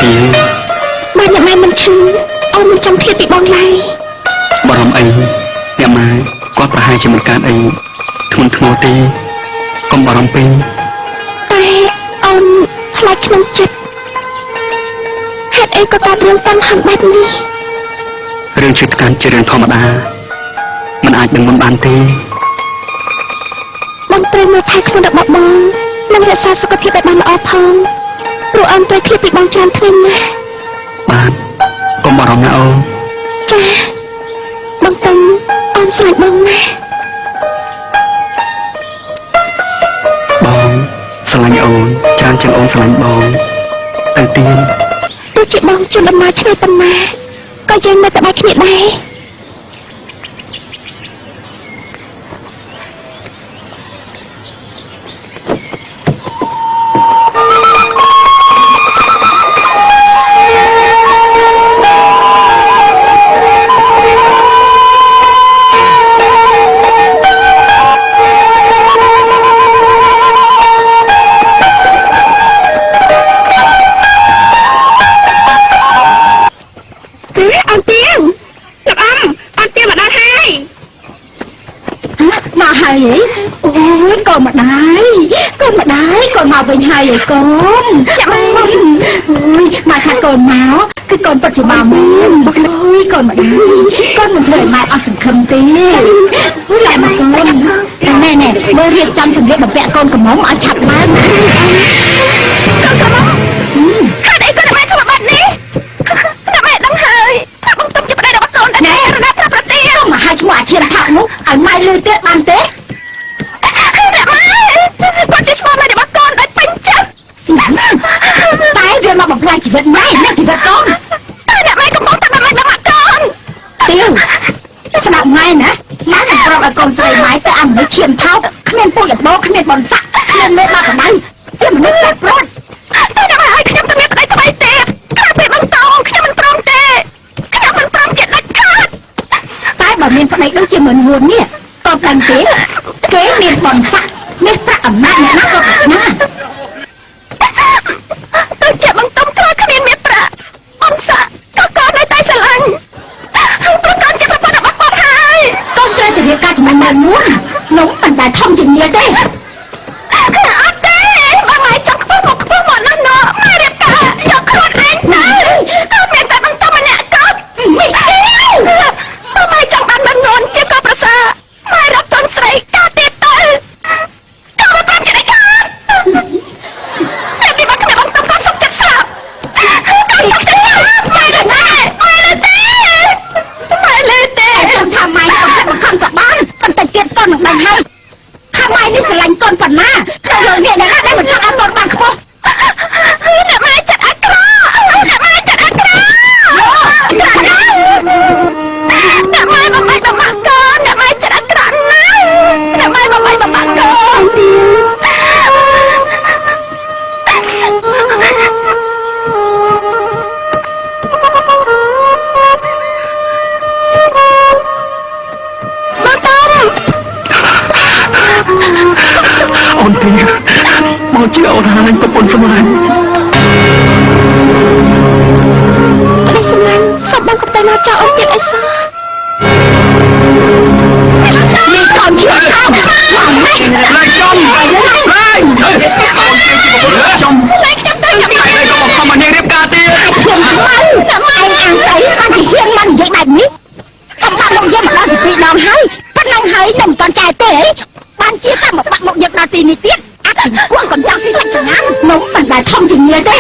ទៀងបើអ្នកម៉ែមិនឈឺអូនមិនចង់ឃ្លាតពីបងឡើយបារម្ភអីអ្នកម៉ែគាត់ប្រហែលជាមិនកើតអីធ្ងន់ធ្ងរទេកុំបារម្ភពេកតែអូនខ្លាចក្នុងចិត្តហេតុអីក៏កើតរឿងតាំងហឹងបែបនេះរឿងឈឺថ្កាត់ជារឿងធម្មតាមិនអាចនឹងមុនបានទេបងត្រូវមើលថែខ្លួនរបស់បងនិងរក្សាសុខភាពឲ្យបានល្អផងព្រោះអូនត្រូវឃ្លាតពីបងច្រើនថ្ងៃណាស់បាទកុំបារម្ភណាអូនចាបងតាំងអូនស្រឡាញ់បងណាស់បងស្រឡាញ់អូនច្រើនជាងអូនស្រឡាញ់បងទៅទៀនទោះជាបងជួនដំណើរឆ្ងាយប៉ុណ្ណាក៏យើងនៅតែបែកគ្នាដែរកូនមកវិញហើយកូនចាំមកអូយមកថាកូនមកគឺកូនពិតជាមកមែនអូយកូនមកដែរកូនមិនធ្វើឲ្យម៉ែអស់សង្ឃឹមទេអូយឡែមកកូនណែមើលរៀបចំសម្លៀកបំពាក់កូនកំមុំឲ្យឆាប់ឡើងណាកូនកំមុំហេតុអីកូនម៉ែធ្វើបែបនេះតែម៉ែដឹងហើយថាបងទុំជាប្តីរបស់កូនតែណែរណាប្រាប់ប្រទាលមកឲ្យឈ្មោះអាឈាមផាក់នោះឲ្យម៉ែលឺទៀតបានទេគាត់ជាឈ្មោះម៉ែរបស់កូនដោយពេញចិត្តតែវាមកបំផ្លាញជីវិតម៉ែនិងជីវិតកូនតែអ្នកម៉ែកំពុងតែបំផ្លាញដល់ម៉ាក់កូនទៀវស្ដាប់ម៉ែណាម៉ែនឹងប្រាប់ឲ្យកូនស្រីម៉ែទៅអាមនុស្សឈាមថោកគ្មានពូជអបោគ្មានបនស័កគ្មានមេបាក់កម្ដៅជាមនុស្សតែព្រាត់តែអ្នកម៉ែឲ្យខ្ញុំទៅមានប្តីថ្មីទៀតក្រៅពីបងតោខ្ញុំមិនព្រមទេខ្ញុំមិនព្រមជាដាច់ខាតតែបើមានប្តីដូចជាមិនហួននេះតបដឹងទេគេមានបនស័កនេះប្រាក់អំណាចអ្នកណាក៏ប្រាថ្នាទៅជាបងទុំក្រោយគ្មានមានប្រាក់អំសាក៏កូននៅតែស្រឡាញ់ព្រោះកូនជាប្រពន្ធរបស់គាត់ហើយកូនត្រូវតែរៀបការជាមួយម៉ែមួយនោះមិនដែលធំជាងនេះទេអត់ទេបើម៉ែចង់ខ្ពស់មកណាស់ណោម៉ែរៀបការយកខ្លួនឯងទៅមានតែបងទុំម្នាក់ក៏មិនទេបើម៉ែចង់បានមិននន់ជាក៏ប្រសើរម៉ែរកកូនស្រីការទៀតទៅនេះស្រឡាញ់កូនប៉ុណ្ណាក្នុងលោកនេះអ្នកណាដែលមិនចង់ឲ្យកូនបានខ្ពស់អ្នកម៉ែចិត្តអាក្រក់អ្នកម៉ែចិត្តអាក្រក់អ្នកម៉ែបំបីបំបាក់កូនអ្នកម៉ែចិត្តអាក្រក់ណាស់អ្នកម៉ែបំបីបំបាក់កូនអូនទៀមកជាអូនហើយប្រពន្ធសម្លាញ់ប្តីសម្លាញ់សុំបងកំតែមកចោលអូនទៀតអីសោះនេះកូនឈឺខោឡើងនេះឡើងចំឡើងអូនទៀជាប្រពន្ធចំឡើងខ្ញុំទៅខ្ញុំឯងក៏មកខំមកនេះរៀបការទៀតខ្ញុំខ្មៅតែម៉ែអាំងស្អីបានជាហ៊ានមកនិយាយបែបនេះកំបាក់មកយើងមកដល់ពី2ដងហើយប៉ុណ្ណឹងហើយនឹងមិនចែកទេបានជាតែមកបាក់មកយើងដល់ទីនេះទៀតអាចគួរកូនចង់ស៊ីសាច់កងាននោះមិនដែលធំជាងនេះទេ